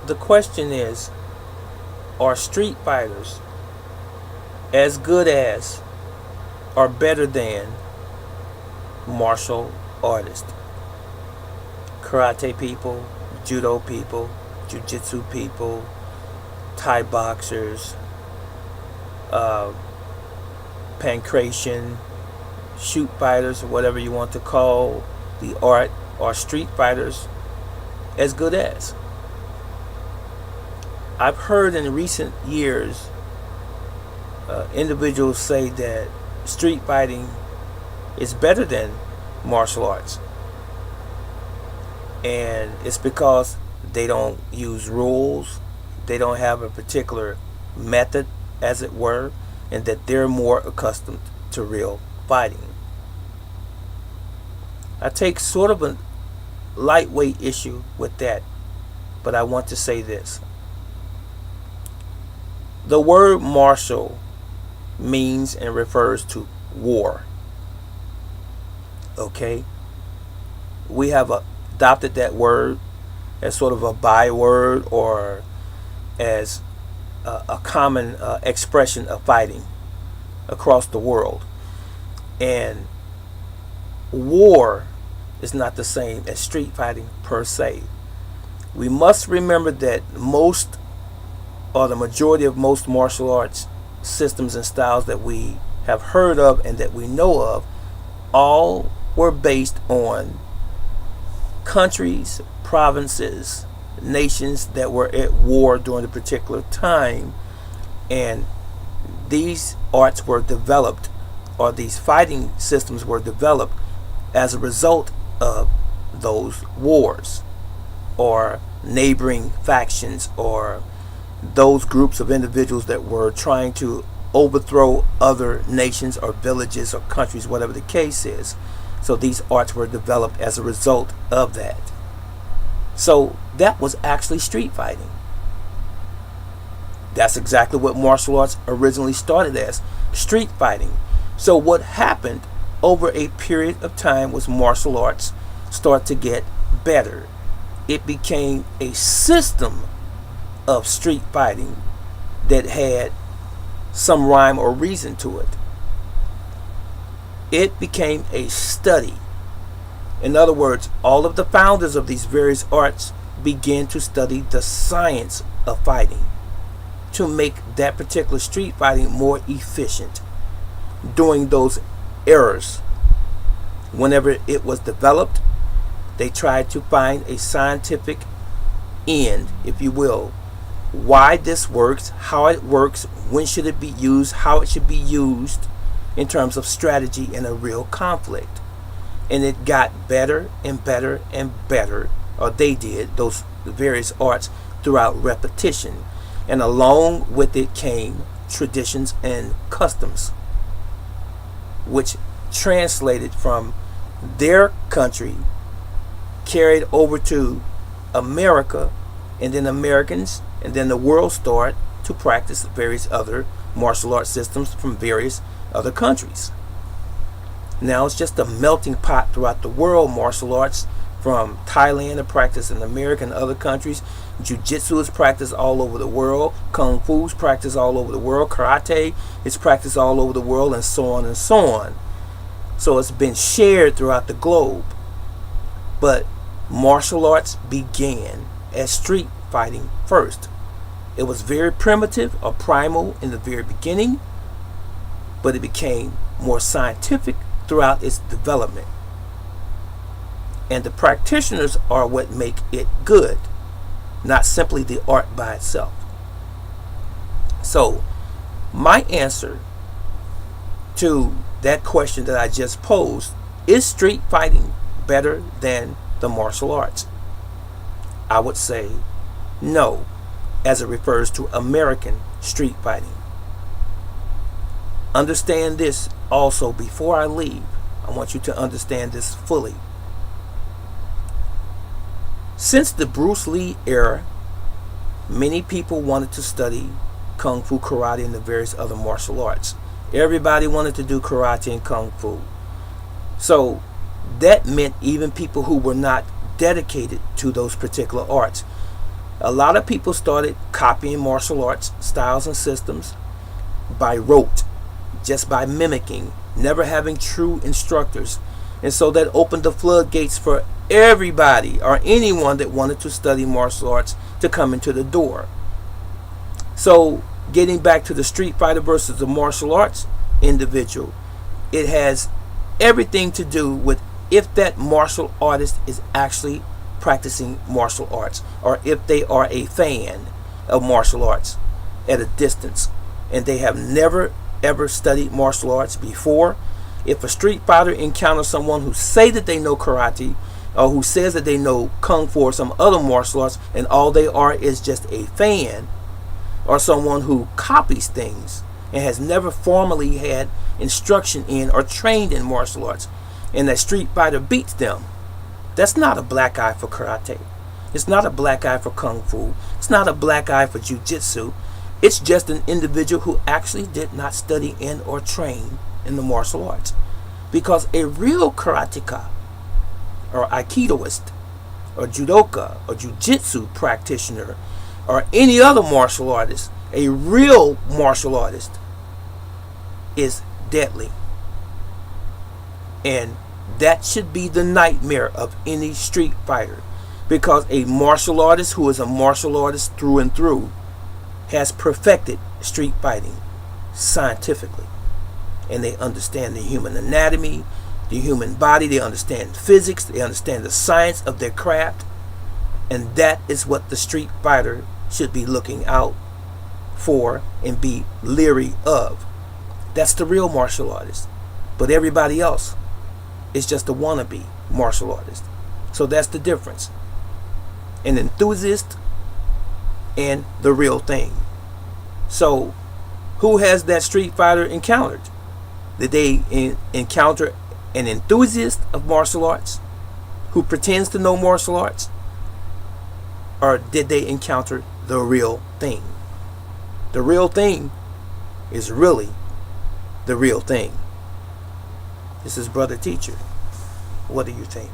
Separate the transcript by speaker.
Speaker 1: the question is, are street fighters as good as or better than martial artists? Karate people, judo people, jiu-jitsu people, Thai boxers, uh, pancration, shoot fighters, whatever you want to call the art, or street fighters as good as? I've heard in recent years individuals say that street fighting is better than martial arts, and it's because they don't use rules, they don't have a particular method, as it were, and that they're more accustomed to real fighting. I take sort of a lightweight issue with that, but I want to say this. The word martial means and refers to war. Okay? We have adopted that word as sort of a byword, or as a common expression of fighting across the world. And war is not the same as street fighting per se. We must remember that most, or the majority of most, martial arts systems and styles that we have heard of and that we know of, all were based on countries, provinces, nations that were at war during a particular time, and these arts were developed, or these fighting systems were developed as a result of those wars, or neighboring factions, or those groups of individuals that were trying to overthrow other nations or villages or countries, whatever the case is. So these arts were developed as a result of that. So that was actually street fighting. That's exactly what martial arts originally started as, street fighting. So what happened over a period of time was martial arts started to get better. It became a system of street fighting that had some rhyme or reason to it. It became a study. In other words, all of the founders of these various arts began to study the science of fighting to make that particular street fighting more efficient during those eras. Whenever it was developed, they tried to find a scientific end, if you will, why this works, how it works, when should it be used, how it should be used in terms of strategy in a real conflict. And it got better and better and better, or they did, those various arts, throughout repetition. And along with it came traditions and customs, which translated from their country, carried over to America, and then Americans, and then the world started to practice various other martial arts systems from various other countries. Now it's just a melting pot throughout the world. Martial arts from Thailand are practiced in America and other countries. Jiu-jitsu is practiced all over the world. Kung Fu is practiced all over the world. Karate is practiced all over the world, and so on and so on. So it's been shared throughout the globe. But martial arts began as street fighting first. It was very primitive or primal in the very beginning, but it became more scientific throughout its development. And the practitioners are what make it good, not simply the art by itself. So, my answer to that question that I just posed, is street fighting better than the martial arts? I would say no, as it refers to American street fighting. Understand this also before I leave. I want you to understand this fully. Since the Bruce Lee era, many people wanted to study Kung Fu, Karate, and the various other martial arts. Everybody wanted to do Karate and Kung Fu. So that meant even people who were not dedicated to those particular arts A lot of people started copying martial arts styles and systems by rote, just by mimicking, never having true instructors. And so that opened the floodgates for everybody or anyone that wanted to study martial arts to come into the door. So getting back to the Street Fighter versus the martial arts individual, it has everything to do with if that martial artist is actually practicing martial arts, or if they are a fan of martial arts at a distance and they have never ever studied martial arts before. If a Street Fighter encounters someone who say that they know karate, or who says that they know kung fu or some other martial arts, and all they are is just a fan, or someone who copies things and has never formally had instruction in or trained in martial arts, and that Street Fighter beats them, that's not a black eye for karate. It's not a black eye for kung fu. It's not a black eye for jiu-jitsu. It's just an individual who actually did not study in or train in the martial arts. Because a real karateka, or aikidoist, or judoka, or jiu-jitsu practitioner, or any other martial artist, a real martial artist is deadly. And that should be the nightmare of any street fighter, because a martial artist who is a martial artist through and through has perfected street fighting scientifically, and they understand the human anatomy, the human body, they understand physics, they understand the science of their craft, and that is what the street fighter should be looking out for and be leery of. That's the real martial artist. But everybody else is just a wannabe martial artist. So that's the difference. An enthusiast and the real thing. So who has that street fighter encountered? Did they encounter an enthusiast of martial arts who pretends to know martial arts? Or did they encounter the real thing? The real thing is really the real thing. This is Brother Teacher. What do you think?